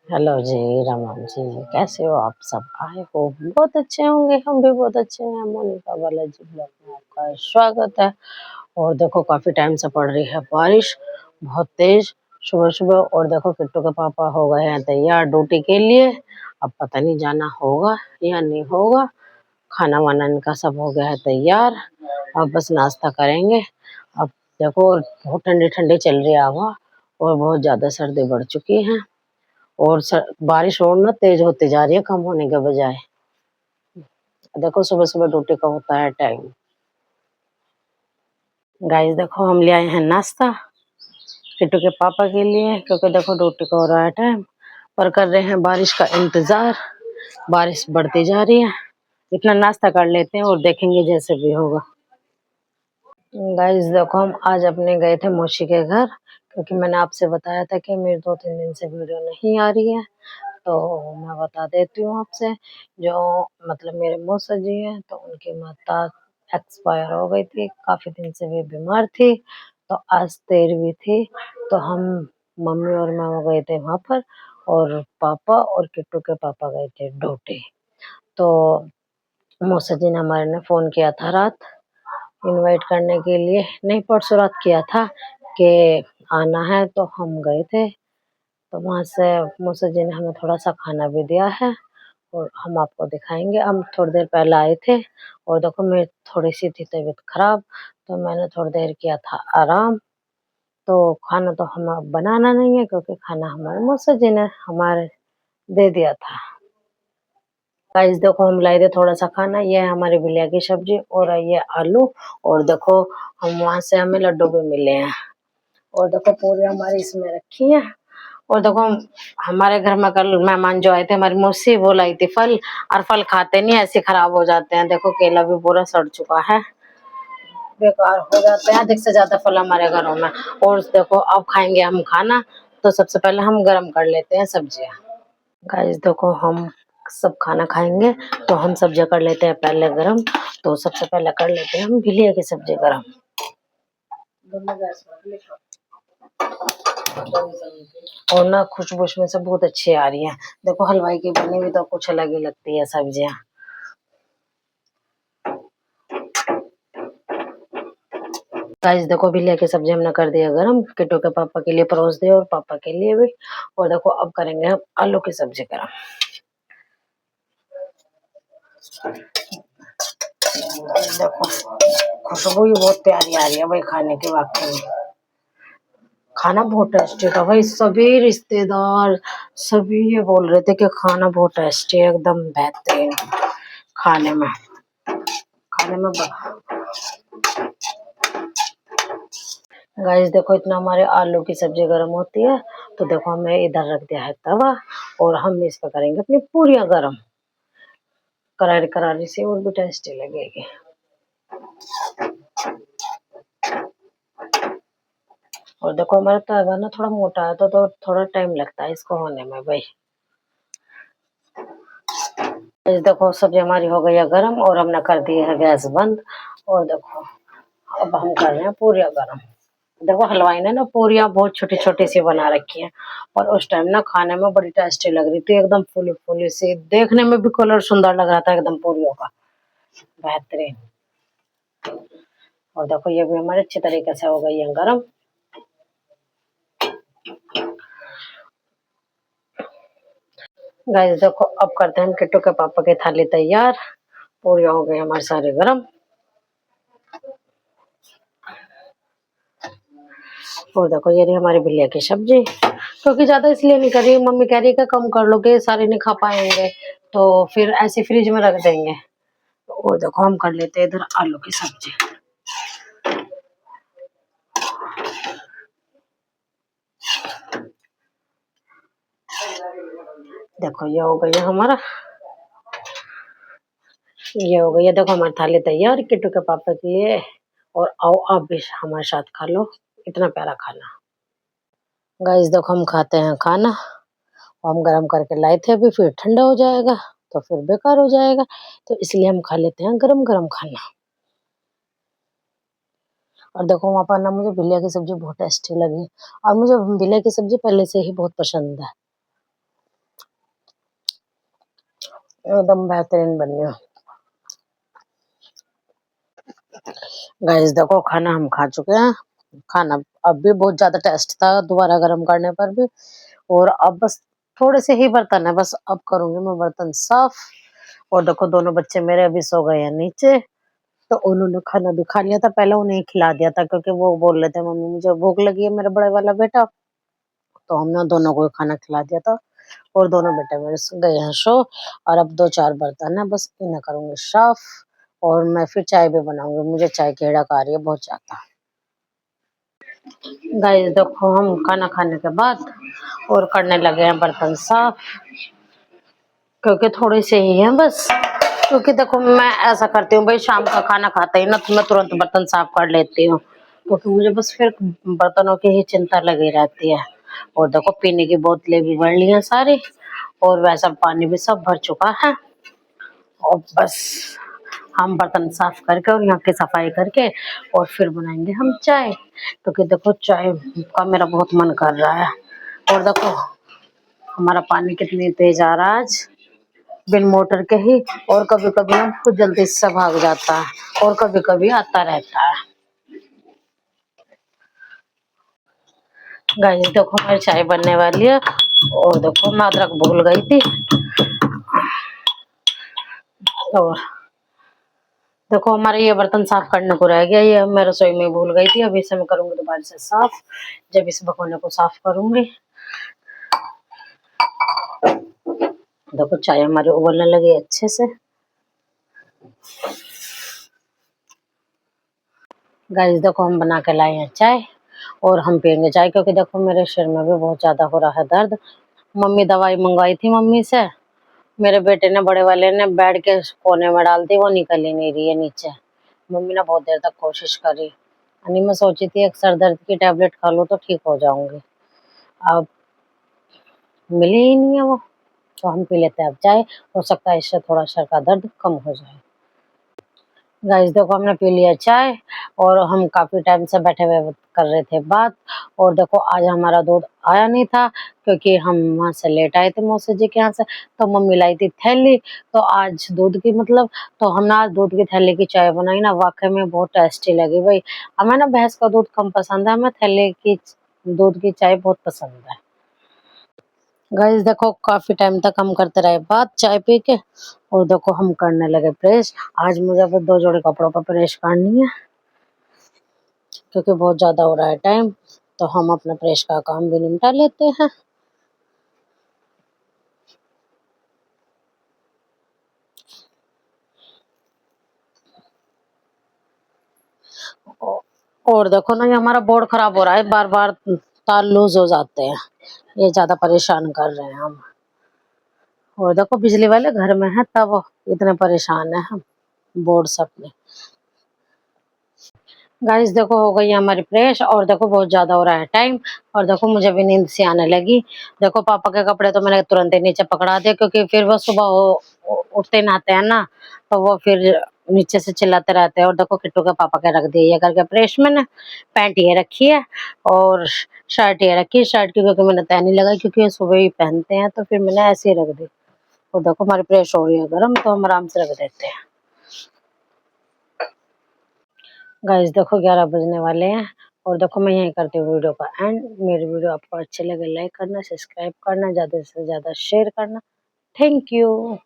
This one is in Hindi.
हेलो जी, रमन जी, कैसे हो आप सब? आए हो बहुत अच्छे होंगे, हम भी बहुत अच्छे हैं। मोनिका बालाजी ब्लॉग में आपका स्वागत है। और देखो काफी टाइम से पड़ रही है बारिश, बहुत तेज सुबह सुबह। और देखो किट्टू के पापा हो गए हैं तैयार ड्यूटी के लिए। अब पता नहीं जाना होगा या नहीं होगा। खाना वाना इनका सब हो गया है तैयार, अब बस नाश्ता करेंगे। अब देखो बहुत ठंडी ठंडी चल रही है हवा, और बहुत ज्यादा सर्दी बढ़ चुकी है। और बारिश और ना तेज होती जा रही है, कम होने के बजाय। देखो सुबह सुबह ड्यूटी का होता है टाइम। गाइस देखो हम ले आए हैं नाश्ता किट्टू के पापा के लिए, क्योंकि देखो ड्यूटी का हो रहा है टाइम। पर कर रहे हैं बारिश का इंतजार। बारिश बढ़ती जा रही है, इतना नाश्ता कर लेते हैं और देखेंगे जैसे भी होगा। गाइस देखो हम आज अपने गए थे मौसी के घर, क्योंकि मैंने आपसे बताया था कि मेरी 2-3 दिन से वीडियो नहीं आ रही है। तो मैं बता देती हूँ आपसे। जो मतलब मेरे मौसा जी हैं, तो उनकी माता एक्सपायर हो गई थी, काफी दिन से वे बीमार थी। तो आज 13वीं थी। तो हम मम्मी और मैं वो गए थे वहां पर, और पापा और किट्टू के पापा गए थे ड्यूटी। तो मौसा जी ने हमारे ने फोन किया था रात, इनवाइट करने के लिए। नहीं, परसों रात किया था कि आना है, तो हम गए थे। तो वहां से मौसा जी ने हमें थोड़ा सा खाना भी दिया है, और हम आपको दिखाएंगे। हम थोड़ी देर पहले आए थे, और देखो मेरी थोड़ी सी थी तबीयत खराब, तो मैंने थोड़ी देर किया था आराम। तो खाना तो हमें बनाना नहीं है, क्योंकि खाना हमारे मौसा जी ने हमारे दे दिया था। गाइस देखो हम लाए थे थोड़ा सा खाना, ये है हमारी बिलिया की सब्जी और ये आलू। और देखो हम वहां से हमें लड्डू भी मिले हैं। और देखो पूरी हमारी इसमें रखी है। और देखो हमारे घर में कल मेहमान जो आए थे, हमारी मौसी, वो लाई थी फल। और फल खाते नहीं, ऐसे खराब हो जाते हैं। देखो केला भी पूरा सड़ चुका है, बेकार हो जाते हैं अधिक से ज्यादा फल हमारे घरों में। और देखो अब खाएंगे हम खाना, तो सबसे पहले हम गरम कर लेते हैं सब्जियां। गाइस देखो हम सब खाना खाएंगे, तो हम सब्जियां कर लेते हैं पहले गरम। तो सबसे पहले कर लेते हैं हम भिलिया की सब्जी गरम। और ना खुशबू उसमें से बहुत अच्छी आ रही है। देखो हलवाई की बनी हुई तो कुछ अलग ही लगती है सब्जियां। गाइस देखो भिंडिया की सब्जी हमने कर दिया गरम, किट्टू के पापा के लिए परोस दिया और पापा के लिए भी। और देखो अब करेंगे हम आलू की सब्जी गरम। देखो खुशबू भी बहुत प्यारी आ रही है भाई, खाने के वाकई में खाना बहुत टेस्टी था भाई। सभी रिश्तेदार सभी ये बोल रहे थे कि खाना बहुत टेस्टी है, एकदम बेहतरीन खाने में। खाने में गाइस देखो इतना हमारे आलू की सब्जी गर्म होती है, तो देखो हमें इधर रख दिया है तवा, और हम इस पर करेंगे अपनी पूरियां गरम, करारी करारी से, और भी टेस्टी लगेगी। और देखो हमारा तवा ना थोड़ा मोटा है, तो थोड़ा टाइम लगता है इसको होने में भाई। इस देखो सब्जी हमारी हो गई है गरम, और हमने कर दी है गैस बंद। और देखो अब हम कर रहे हैं पूरियां गरम। देखो हलवाई ने ना पूरियां बहुत छोटी छोटी सी बना रखी है, और उस टाइम ना खाने में बड़ी टेस्टी लग रही थी, एकदम फूली फूली सी, देखने में भी कलर सुंदर लग रहा था एकदम पूरियों का, बेहतरीन। और देखो ये भी हमारे अच्छी तरीके से हो गई है गरम। गाइस देखो अब करते हैं हम किट्टू के पापा की थाली तैयार। पूरियां हो गई हमारे सारे गरम। और देखो ये रही हमारी बिल्लिया की सब्जी, क्योंकि ज्यादा इसलिए नहीं कर रही, मम्मी कह रही है कि कम कर लो कि सारे नहीं खा पाएंगे, तो फिर ऐसे फ्रिज में रख देंगे। और देखो हम कर लेते हैं इधर आलू की सब्जी। देखो ये हो गया हमारा, ये हो गई है। देखो हमारी थाली तैयार किट्टू के पापा के लिए। और आओ आप भी हमारे साथ खा लो इतना प्यारा खाना। गाइस देखो हम खाते हैं खाना, हम गरम करके लाए थे, अभी फिर ठंडा हो जाएगा तो फिर बेकार हो जाएगा, तो इसलिए हम खा लेते हैं गरम गरम खाना। और देखो वहाँ पर ना मुझे बिलिया की सब्जी बहुत टेस्टी लगी, और मुझे बिलिया की सब्जी पहले से ही बहुत पसंद है। एकदम बेहतरीन बनी है। गाइस देखो खाना हम खा चुके हैं। खाना अब भी बहुत ज्यादा टेस्ट था दोबारा गर्म करने पर भी। और अब बस थोड़े से ही बर्तन है, बस अब करूंगी मैं बर्तन साफ। और देखो दोनों बच्चे मेरे अभी सो गए हैं नीचे। तो उन्होंने खाना भी खा लिया था, पहले उन्हें ही खिला दिया था क्योंकि वो बोल रहे थे मम्मी मुझे भूख लगी है, मेरा बड़े वाला बेटा। तो हमने दोनों को खाना खिला दिया था। और दोनों बेटे मेरे सो गए हैं सो। और अब 2-4 बर्तन है, बस इन्हें करूंगी साफ। और मैं फिर चाय भी बनाऊंगी, मुझे चाय की हेड़क आ रही है बहुत ज्यादा। गाइस देखो हम खाना खाने के बाद और करने लगे हैं बर्तन साफ, क्योंकि थोड़े से ही हैं बस। क्योंकि देखो मैं ऐसा करती हूँ भाई, शाम का खाना खाते ही ना तो मैं तुरंत बर्तन साफ कर लेती हूँ, क्योंकि मुझे बस फिर बर्तनों की ही चिंता लगी रहती है। और देखो पीने की बोतलें भी भर ली हैं सारी, और वैसा पानी भी सब भर चुका है। और बस हम बर्तन साफ करके और यहाँ की सफाई करके और फिर बनाएंगे हम चाय, क्योंकि देखो चाय का मेरा बहुत मन कर रहा है। और देखो हमारा पानी कितनी तेज आ रहा है आज, बिन मोटर के ही। और कभी कभी हम खुद जल्दी से भाग जाता है, और कभी कभी आता रहता है। गाइस देखो हमारी चाय बनने वाली है। और देखो मैं अदरक भूल गई थी। और देखो हमारे ये बर्तन साफ करने को रह गया, ये मैं रसोई में भूल गई थी, अभी इसे मैं करूंगी दोबारा से साफ, जब इस भगोने को साफ करूंगी। देखो चाय हमारी उबलने लगी अच्छे से। गाइस देखो हम बना के लाए हैं चाय, और हम पियेंगे चाय, क्योंकि देखो मेरे सिर में भी बहुत ज्यादा हो रहा है दर्द। मम्मी दवाई मंगवाई थी मम्मी से, मेरे बेटे ने बड़े वाले ने बेड के कोने में डाल दी, वो निकल ही नहीं रही है नीचे। मम्मी ने बहुत देर तक कोशिश करी, यानी मैं सोची थी एक सर दर्द की टेबलेट खा लूँ तो ठीक हो जाऊंगी, अब मिली ही नहीं है वो। तो हम पी लेते हैं अब चाय, हो सकता है इससे थोड़ा सर का दर्द कम हो जाए। गाइस देखो हमने पी लिया चाय, और हम काफी टाइम से बैठे हुए कर रहे थे बात। और देखो आज हमारा दूध आया नहीं था, क्योंकि हम वहां से लेट आए थे मौसी जी के यहाँ से। तो मम्मी लाई थी थैली, तो आज दूध की मतलब, तो हमने आज दूध की थैली की चाय बनाई ना, वाकई में बहुत टेस्टी लगी भाई। हमें ना भैंस का दूध कम पसंद है, हमें थैली की दूध की चाय बहुत पसंद है। गाइस देखो काफी टाइम तक हम करते रहे बात चाय पी के, और देखो हम करने लगे प्रेस। आज मुझे बस 2 जोड़ी कपड़ों पर प्रेस करनी है, क्योंकि बहुत ज्यादा हो रहा है टाइम। तो हम अपना प्रेस का काम भी निपटा लेते हैं। और देखो ना ये हमारा बोर्ड खराब हो रहा है, बार बार तार लूज हो जाते हैं, ये ज्यादा परेशान कर रहे हैं हम। और देखो बिजली वाले घर में है तब इतने परेशान है हम बोर्ड सब में। गाइस देखो हो गई है हमारी प्रेस, और देखो बहुत ज्यादा हो रहा है टाइम। और देखो मुझे भी नींद सी आने लगी। देखो पापा के कपड़े तो मैंने तुरंत ही नीचे पकड़ा दिए, क्योंकि फिर वो सुबह उठते नहाते हैं ना, तो वो फिर नीचे से चिल्लाते रहते हैं। और देखो किट्टू के पापा के रख दिए ये करके प्रेस में ना। पैंट ये रखी है, और शर्ट ये रखी है। शर्ट की क्योंकि मैंने तय नहीं लगाई, क्योंकि ये सुबह ही पहनते हैं, तो फिर मैंने ऐसे ही रख दी। और देखो हमारी प्रेस हो रही है गर्म, तो हम आराम से रख देते हैं। गाइस देखो 11 बजने वाले हैं, और देखो मैं यही करती हूँ वीडियो का एंड। मेरी वीडियो आपको अच्छे लगे लाइक करना, सब्सक्राइब करना, ज़्यादा से ज़्यादा शेयर करना। Thank you.